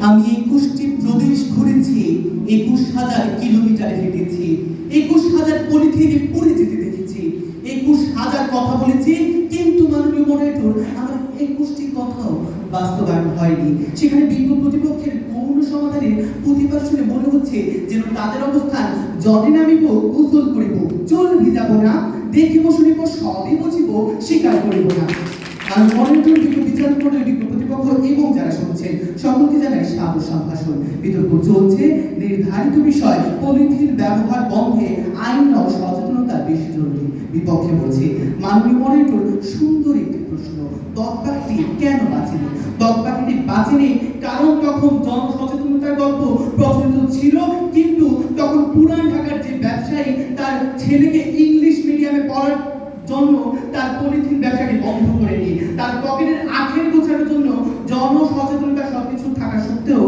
আমি 21টি প্রদেশ ঘুরেছি, 21,000 কিলোমিটার হেঁটেছি, 21,000 পলিথিনে পড়ে যেতে দেখেছি, 21,000 কথা বলেছি, কিন্তু মাননীয় মডারেটর আমার 21টি কথাও বাস্তবায়ন হয়নি। সেখানে বিক্ষোভ প্রতিপক্ষের গৌণ সমাধানের প্রতিবাদ শুনে মনে হচ্ছে যেন তাদের অবস্থান জলে নামিব, গোসল করিব, চুল ভিজাবো না, দেখিব শুনিব, সবই বুঝিব, স্বীকার করিব না। আর মডারেটর বিচার করে বিক্ষোভ প্রতিপক্ষ এবং যারা শুনছেন সকলকে জানাই সাদর সম্ভাষণ। বিতর্ক চলছে নির্ধারিত বিষয় পলিথিন ব্যবহার বন্ধে আইন ও সচেতনতা বেশি জরুরি। বিপক্ষে বলছে মাননীয় মডারেটর সুন্দর একটি প্রশ্ন, দগ পাখিটি কেন বাঁচেনি? দগ পাখিটি বাঁচেনি কারণ তখন জনসচেতনতার গল্প প্রচলিত ছিল, কিন্তু তখন পুরান ঢাকার যে ব্যবসায়ী তার ছেলেকে ইংলিশ মিডিয়ামে পড়ার জন্য তার পলিথিন ব্যবসাকে বন্ধ করেনি, তার পকেটের আখের গোছানোর জন্য জনসচেতনতা সবকিছু থাকা সত্ত্বেও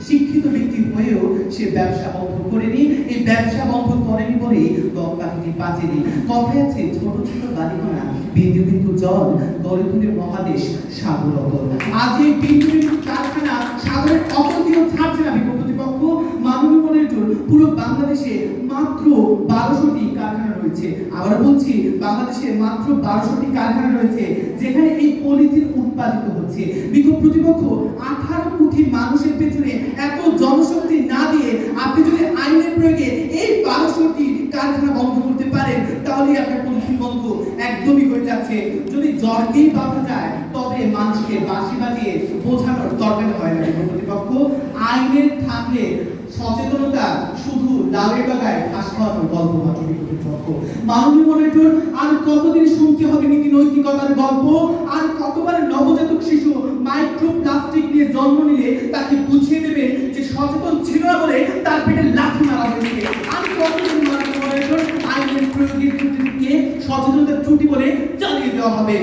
শিক্ষিত ব্যক্তি হয়েও সে ব্যবসা বন্ধ করেনি। এই ব্যবসা বন্ধ করেনি বলেই দগ পাখিটি বাঁচেনি। কথায় আছে ছোট ছোট বালিকণা বিন্দু বিন্দু জল গড়ে তুলে মহাদেশ সাগর অতল। আজ এই বিন্দু বিন্দু কারখানা সাগরের অতলকেও ছাড়ছে না বিক্ষোভ প্রতিপক্ষ। মাননীয় মডারেটর পুরো বাংলাদেশে মাত্র 1200টি কারখানা রয়েছে। আবার বলছি বাংলাদেশে মাত্র 1200টি কারখানা রয়েছে যেখানে এই পলিথিন উৎপাদিত হচ্ছে। বিক্ষোভ প্রতিপক্ষ 18 কোটি মানুষের পেছনে এত জনশক্তি না দিয়ে আপনি যদি আইনের প্রয়োগে এই 1200টি কারখানা বন্ধ করতে পারেন তাহলে আপনার পলিথিন বন্ধ একদমই হয়ে যাচ্ছে। যদি জ্বরকেই পাওয়া যায় তবে মানুষকে বাঁশি বাজিয়ে বোঝানোর দরকার হয় না। বিক্ষোভ প্রতিপক্ষ আইনের থাকলে সচেতনতা শুধু লাউয়ের বাগায় ঘাস খাওয়ানোর গল্প মাত্র। বিক্ষোভ প্রতিপক্ষ মাননীয় মডারেটর আর কতদিন শুনতে হবে নীতি নৈতিকতার গল্প? আর কতবার নবজাতক শিশু মাইক্রো প্লাস্টিক নিয়ে জন্ম নিলে তাকে বুঝিয়ে দেবে যে সচেতন ছিল না বলে তার পেটে লাথি মারা হয়েছে? আর কতদিন মাননীয় মডারেটর আইনের প্রয়োগের ত্রুটিকে সচেতনতার ত্রুটি বলে চালিয়ে দেওয়া হবে?